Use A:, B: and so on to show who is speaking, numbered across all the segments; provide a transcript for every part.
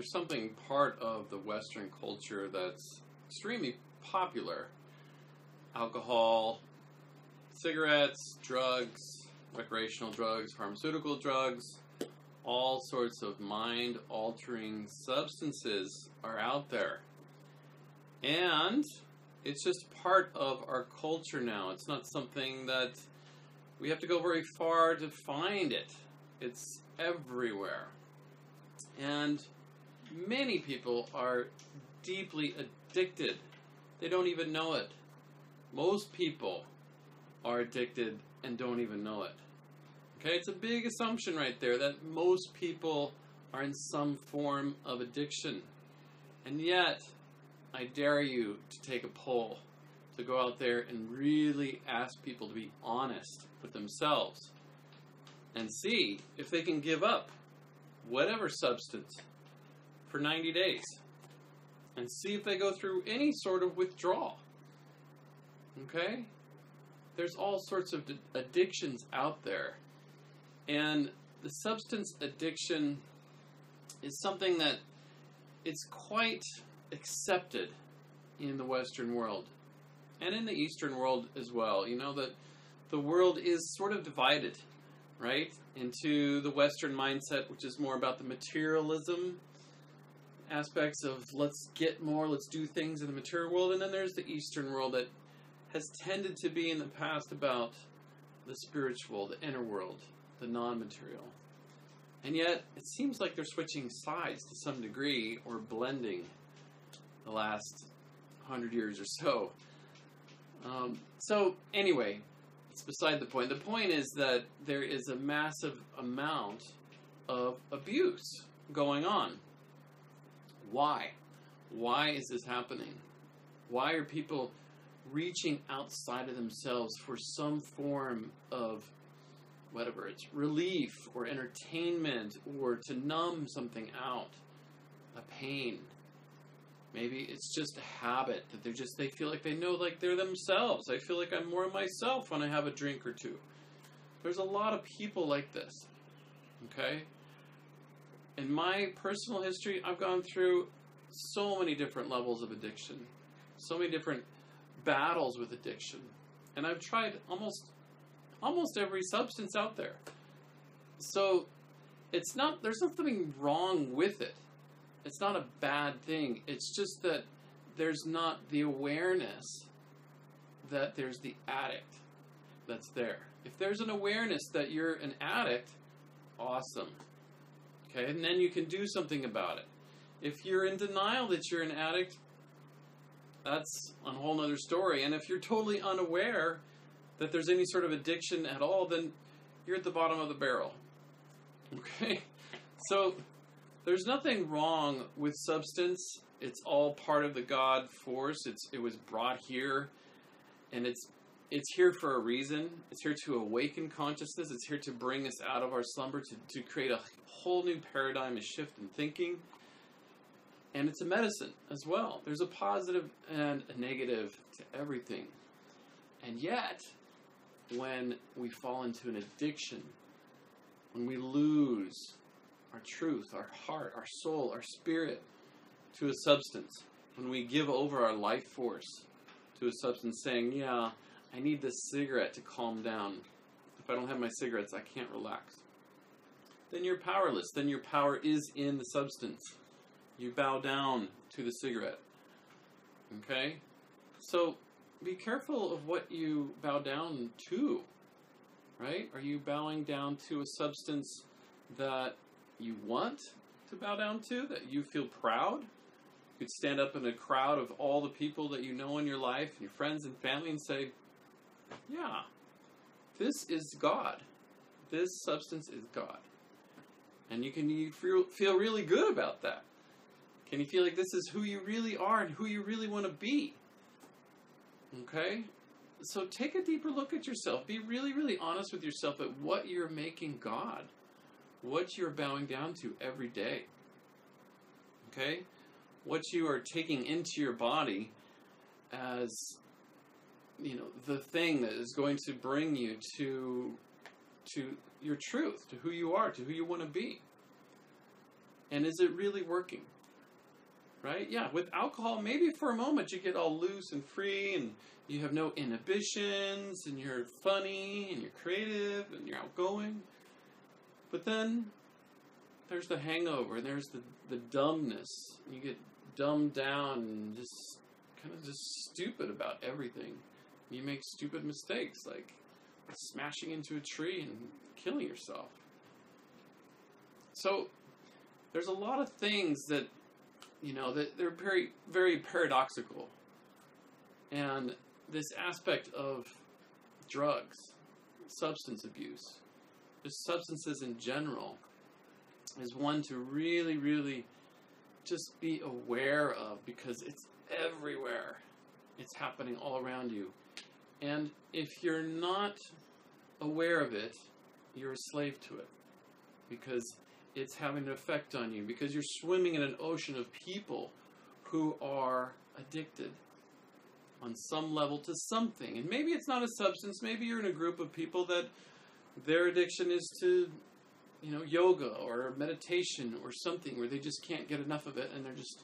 A: there's something part of the Western culture that's extremely popular. Alcohol, cigarettes, drugs, recreational drugs, pharmaceutical drugs, all sorts of mind-altering substances are out there. And it's just part of our culture now. It's not something that we have to go very far to find it. It's everywhere. And many people are deeply addicted. They don't even know it. Most people are addicted and don't even know it. Okay, it's a big assumption right there that most people are in some form of addiction. And yet, I dare you to take a poll, to go out there and really ask people to be honest with themselves and see if they can give up whatever substance for 90 days and see if they go through any sort of withdrawal. Okay? There's all sorts of addictions out there. And the substance addiction is something that it's quite accepted in the Western world and in the Eastern world as well. You know that the world is sort of divided, right, into the Western mindset, which is more about the materialism aspects of let's get more, let's do things in the material world, and then there's the Eastern world that has tended to be in the past about the spiritual, the inner world, the non-material. And yet, it seems like they're switching sides to some degree, or blending the last 100 years or so. So, anyway, it's beside the point. The point is that there is a massive amount of abuse going on. Why? Why is this happening? Why are people reaching outside of themselves for some form of whatever it's relief or entertainment or to numb something out, a pain? Maybe it's just a habit that they feel like they know like they're themselves. I feel like I'm more myself when I have a drink or two. There's a lot of people like this. Okay? In my personal history, I've gone through so many different levels of addiction, so many different battles with addiction, and I've tried almost every substance out there. So there's nothing wrong with it. It's not a bad thing. It's just that there's not the awareness that there's the addict that's there. If there's an awareness that you're an addict, awesome. Okay, and then you can do something about it. If you're in denial that you're an addict, that's a whole other story. And if you're totally unaware that there's any sort of addiction at all, then you're at the bottom of the barrel. Okay? So there's nothing wrong with substance. It's all part of the God force. It was brought here, and it's here for a reason. It's here to awaken consciousness. It's here to bring us out of our slumber, to create a whole new paradigm, a shift in thinking. And it's a medicine as well. There's a positive and a negative to everything. And yet, when we fall into an addiction, when we lose our truth, our heart, our soul, our spirit to a substance, when we give over our life force to a substance saying, yeah, I need this cigarette to calm down. If I don't have my cigarettes, I can't relax. Then you're powerless. Then your power is in the substance. You bow down to the cigarette. Okay? So be careful of what you bow down to. Right? Are you bowing down to a substance that you want to bow down to? That you feel proud? You could stand up in a crowd of all the people that you know in your life, your friends and family, and say, yeah, this is God. This substance is God. And you feel really good about that. Can you feel like this is who you really are and who you really want to be? Okay? So take a deeper look at yourself. Be really, really honest with yourself at what you're making God. What you're bowing down to every day. Okay? What you are taking into your body as, the thing that is going to bring you to your truth, to who you are, to who you want to be. And is it really working? Right? Yeah, with alcohol, maybe for a moment you get all loose and free and you have no inhibitions and you're funny and you're creative and you're outgoing. But then there's the hangover and there's the dumbness. You get dumbed down and just kind of just stupid about everything. You make stupid mistakes like smashing into a tree and killing yourself. So there's a lot of things that, that they're very, very paradoxical. And this aspect of drugs, substance abuse, just substances in general, is one to really, really just be aware of, because it's everywhere. It's happening all around you. And if you're not aware of it, you're a slave to it, because it's having an effect on you, because you're swimming in an ocean of people who are addicted on some level to something. And maybe it's not a substance. Maybe you're in a group of people that their addiction is to, yoga or meditation or something where they just can't get enough of it and they're just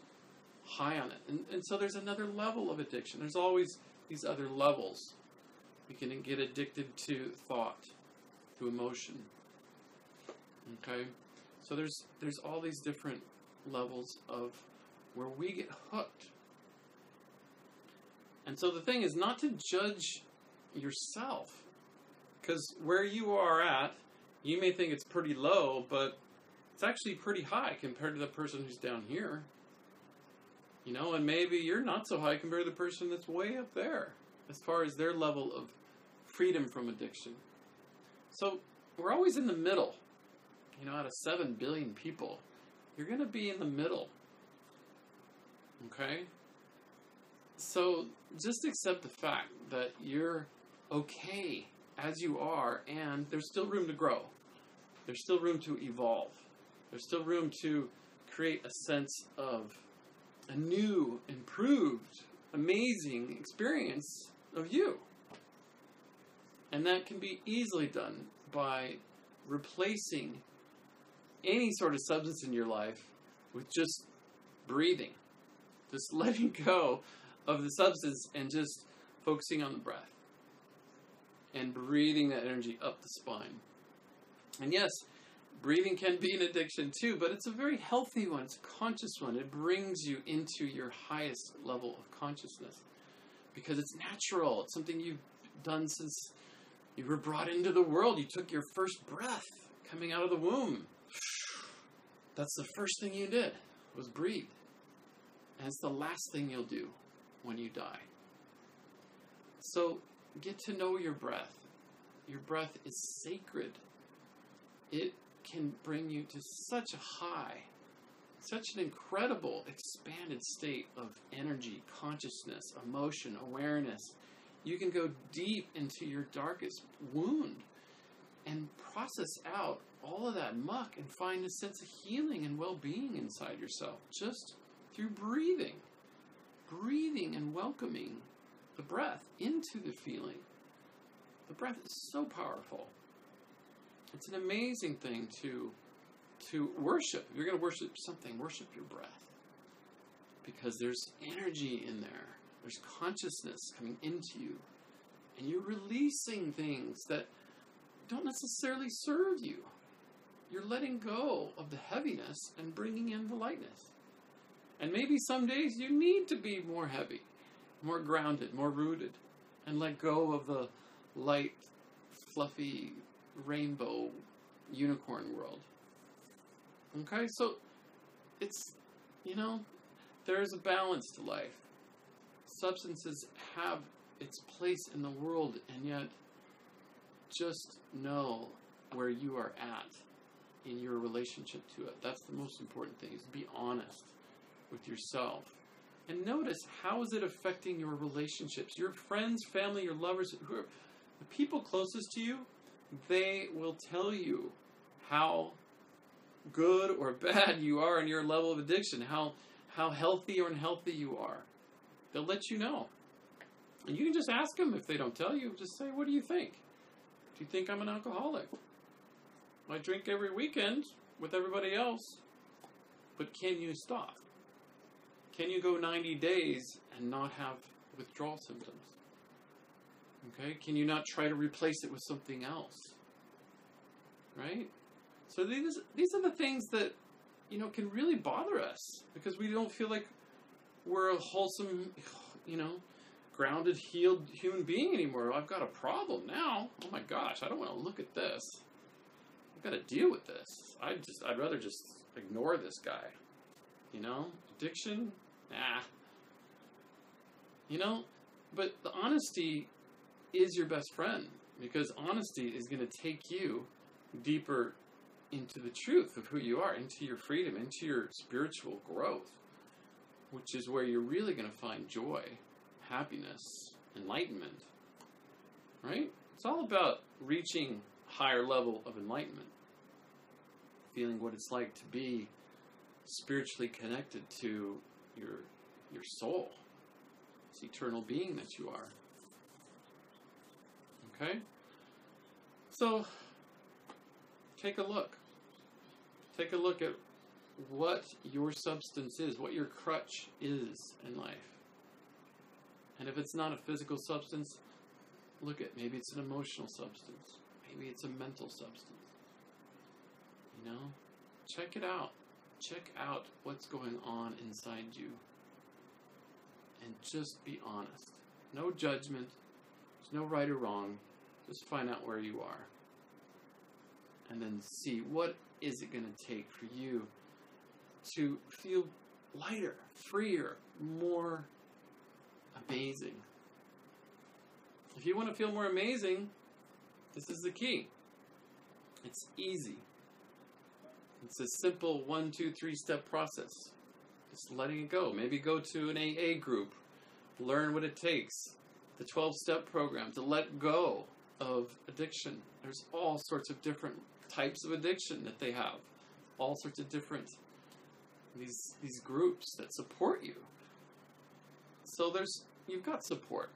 A: high on it. And so there's another level of addiction. There's always these other levels. You can get addicted to thought, to emotion. Okay? So there's all these different levels of where we get hooked. And so the thing is not to judge yourself, because where you are at, you may think it's pretty low, but it's actually pretty high compared to the person who's down here. And maybe you're not so high compared to the person that's way up there as far as their level of freedom from addiction. So we're always in the middle. Out of 7 billion people, you're going to be in the middle. Okay? So just accept the fact that you're okay as you are, and there's still room to grow. There's still room to evolve. There's still room to create a sense of a new, improved, amazing experience of you. And that can be easily done by replacing any sort of substance in your life with just breathing. Just letting go of the substance and just focusing on the breath. And breathing that energy up the spine. And yes, breathing can be an addiction too, but it's a very healthy one. It's a conscious one. It brings you into your highest level of consciousness. Because it's natural. It's something you've done since you were brought into the world. You took your first breath coming out of the womb. That's the first thing you did, was breathe. And it's the last thing you'll do when you die. So get to know your breath. Your breath is sacred. It can bring you to such a high, such an incredible, expanded state of energy, consciousness, emotion, awareness. You can go deep into your darkest wound and process out all of that muck and find a sense of healing and well-being inside yourself just through breathing. Breathing and welcoming the breath into the feeling. The breath is so powerful. It's an amazing thing to worship. If you're going to worship something, worship your breath. Because there's energy in there. There's consciousness coming into you. And you're releasing things that don't necessarily serve you. You're letting go of the heaviness and bringing in the lightness. And maybe some days you need to be more heavy, more grounded, more rooted, and let go of the light, fluffy, rainbow unicorn world. Okay, so it's, there is a balance to life. Substances have its place in the world, and yet just know where you are at in your relationship to it. That's the most important thing, is be honest with yourself. And notice, how is it affecting your relationships? Your friends, family, your lovers, the people closest to you, they will tell you how good or bad you are in your level of addiction, how healthy or unhealthy you are. They'll let you know. And you can just ask them if they don't tell you. Just say, what do you think? Do you think I'm an alcoholic? I drink every weekend with everybody else. But can you stop? Can you go 90 days and not have withdrawal symptoms? Okay? Can you not try to replace it with something else? Right? So these are the things that, can really bother us because we don't feel like we're a wholesome, grounded, healed human being anymore. I've got a problem now. Oh my gosh, I don't want to look at this. I've got to deal with this. I'd rather just ignore this guy. Addiction? Nah. But the honesty is your best friend because honesty is going to take you deeper into the truth of who you are, into your freedom, into your spiritual growth, which is where you're really going to find joy, happiness, enlightenment, right? It's all about reaching a higher level of enlightenment, feeling what it's like to be spiritually connected to your soul, this eternal being that you are. Okay? So, take a look. Take a look at what your substance is, what your crutch is in life. And if it's not a physical substance, look at maybe it's an emotional substance. Maybe it's a mental substance. Check it out. Check out what's going on inside you. And just be honest. No judgment. There's no right or wrong. Just find out where you are. And then see what is it going to take for you to feel lighter, freer, more amazing. If you want to feel more amazing, this is the key. It's easy. It's a simple 1, 2, 3 step process. Just letting it go. Maybe go to an AA group. Learn what it takes. The 12-step program to let go of addiction. There's all sorts of different types of addiction that they have. All sorts of different these groups that support you. So you've got support.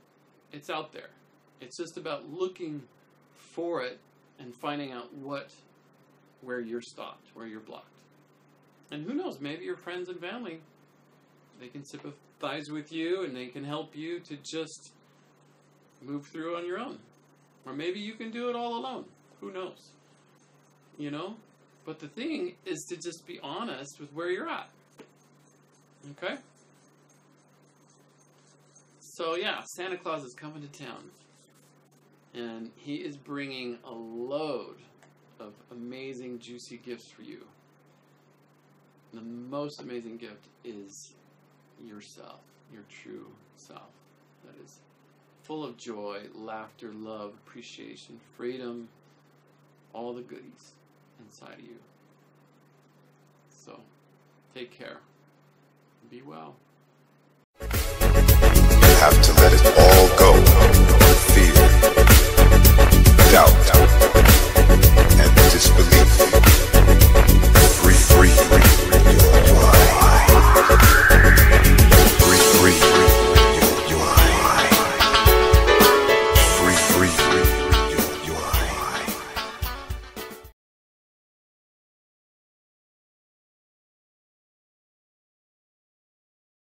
A: It's out there. It's just about looking for it and finding out where you're stopped, where you're blocked. And who knows, maybe your friends and family, they can sympathize with you and they can help you to just move through on your own. Or maybe you can do it all alone. Who knows? But the thing is to just be honest with where you're at. Okay? So yeah, Santa Claus is coming to town. And he is bringing a load of amazing, juicy gifts for you. And the most amazing gift is yourself, your true self. That is full of joy, laughter, love, appreciation, freedom, all the goodies inside of you. So, take care. Be well.
B: You have to let it all go. Fear, doubt, and disbelief. Free your mind.